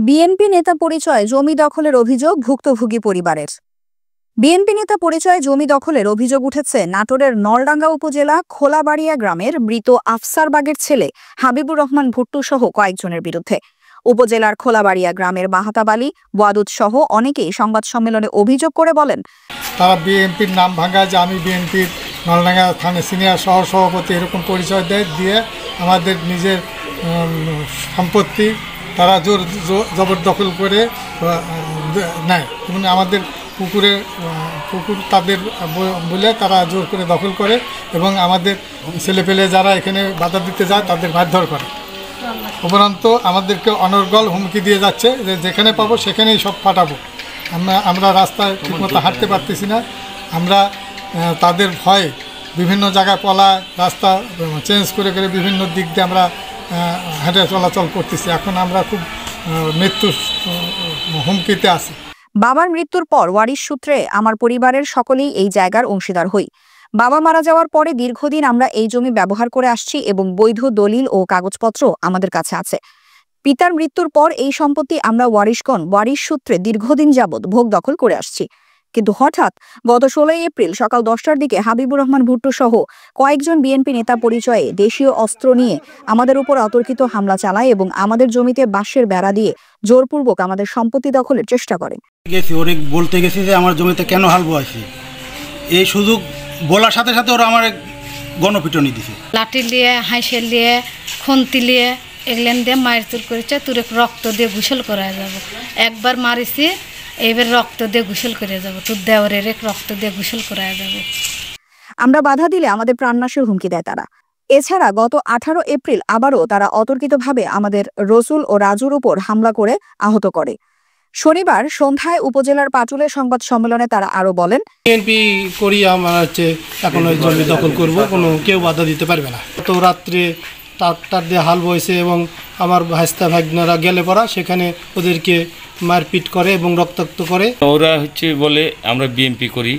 BNP নেতা পরিচয় জমি দখলের অভিযোগ ভুক্তভোগী পরিবারের। বিএনপি নেতা পরিচয় জমি দখলের অভিযোগ উঠেছে নাটোরের নলডাঙ্গা উপজেলা খোলাবাড়িয়া গ্রামের মৃত আফসার বাগের ছেলে হাবিবুর রহমান ভুট্টু সহ কয়েকজনের বিরুদ্ধে। উপজেলার খোলাবাড়িয়া গ্রামের মাহাতাব আলী, ওয়াদুদ সহ অনেকেই সংবাদ সম্মেলনে অভিযোগ করে বলেন, তারা বিএনপির নাম ভাঙা, যে আমি বিএনপির নলডাঙ্গা থানা সিনিয়র সহসভাপতি এরকম পরিচয় দিয়ে আমাদের নিজের সম্পত্তি তারা জবরদখল করে নেয় এবং আমাদের পুকুর তাদের বলে তারা জোর করে দখল করে এবং আমাদের ছেলেপেলে যারা এখানে বাধা দিতে যায় তাদের মারধর করে। উপরন্ত আমাদেরকে অনর্গল হুমকি দিয়ে যাচ্ছে যে যেখানে পাবো সেখানেই সব ফাটাবো। আমরা রাস্তায় ঠিকমতো হাঁটতে পারতেছি না। আমরা তাদের ভয়ে বিভিন্ন জায়গায় পলায় রাস্তা চেঞ্জ করে বিভিন্ন দিক দিয়ে আমরা হেঁটে চলাচল করতেছি। এখন আমরা খুব মৃত্যুর হুমকিতে আছি। বাবার মৃত্যুর পর ওয়ারিশ সূত্রে আমার পরিবারের সকলেই এই জায়গার অংশীদার হই। বাবা মারা যাওয়ার পরে দীর্ঘদিন আমরা এই জমি ব্যবহার করে আসছি এবং বৈধ দলিল ও কাগজপত্র আমাদের কাছে আছে। পিতার মৃত্যুর পর এই সম্পত্তি আমরা ওয়ারিশগণ ওয়ারিশ সূত্রে দীর্ঘদিন যাবৎ ভোগ দখল করে আসছি। কিন্তু হঠাৎ গত 16 এপ্রিল সকাল 10টার দিকে হাবিবুর রহমান ভুট্টু সহ কয়েকজন বিএনপি নেতা পরিচয়ে দেশীয় অস্ত্র নিয়ে আমাদের উপর অতর্কিত হামলা চালায় এবং আমাদের জমিতে বাঁশের বেড়া দিয়ে জোরপূর্বক আমাদের সম্পত্তি দখলের চেষ্টা করে। বলতে গেছি যে আমার জমিতে কেন হাল বোয়াছি, এই সুযোগ বলার সাথে সাথে ওরা আমার গণপিটনি দিছে। লাঠি লিয়ে, হাঁসের লিয়ে, খুন্তি লিয়ে এগুলেন দিয়ে মায়ের তুর করেছে। তুরে রক্ত দিয়ে গোসল করা যাব। একবার মারিছি, এইবার রক্ত দিয়ে গোসল করে যাব। তোর দেওয়ারের রক্ত দিয়ে গোসল করা যাব। আমরা বাধা দিলে আমাদের প্রাণনাশের হুমকি দেয় তারা। এছাড়া গত 18 এপ্রিল আবারও তারা অতর্কিতভাবে আমাদের রসুল ও রাজুর উপর হামলা করে আহত করে। শনিবার সন্ধ্যায় উপজেলার পাটুলে সংবাদ সম্মেলনে তারা আরো বলেন, বিএনপি করি আমরা এখন ওই জমি দখল করবো, কোনো কেউ বাধা দিতে পারবে না। তো রাত্রে তার দিয়ে হাল বইছে এবং আমার ভাইস্তা ভাগনারা গেলে পড়া সেখানে ওদেরকে মারপিট করে এবং রক্তাক্ত করে। ওরা বলে আমরা বিএনপি করি,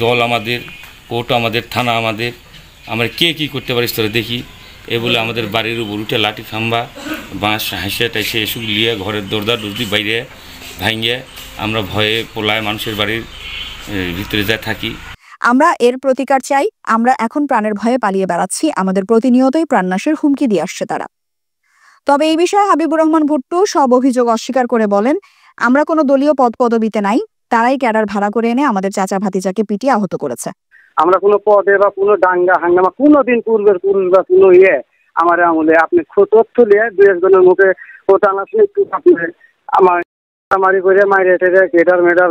দল আমাদের, কোর্ট আমাদের, থানা আমাদের, আমরা কে কী করতে পারি তোরা দেখি। এ বলে আমাদের বাড়ির উপর উঠে লাঠি খাম্বা, বাঁশ, হাঁসে টাইসে এসব লিয়ে ঘরের দরজা দরজি বাইরে ভাঙিয়ে আমরা ভয়ে পোলায় মানুষের বাড়ির ভিতরে যা থাকি। আমরা এর প্রতিকার চাই। আমরা এখন প্রাণের ভয়ে পালিয়ে বেড়াচ্ছি। আমাদের প্রতিনিয়তই প্রাণনাশের হুমকি দিয়ে আসছে তারা। তবে এই বিষয়ে হাবিবুর রহমান ভুট্টু সব অভিযোগ অস্বীকার করে বলেন, আমরা কোনো দলীয় পদবিতে নাই। তারাই ক্যাডার ভাড়া করে এনে আমাদের চাচা ভাতিজাকে পিটিয়ে আহত করেছে। আমরা কোনো পদে বা কোনো দাঙ্গা হাঙ্গামা কোনোদিন পূর্বের বা কোনো আমার আমলে আপনি তথ্য নিয়ে 2 একজনের মুখে ওটা আসলে একটু আপনি আমার মারি করে মাইরে টেরে কেটার মেডার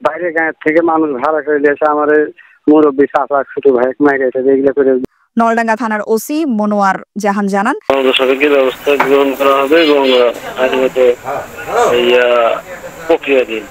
বাইরে গাঁয়ের থেকে মানুষ ভাড়া করে এসে আমার মুরব্বী চাচা ছোট ভাই মাইরে টেরে এগুলো করে। নলডাঙ্গা থানার ওসি মনোয়ার জাহান জানান, ব্যবস্থা গ্রহণ করা হবে এবং প্রক্রিয়া দিন।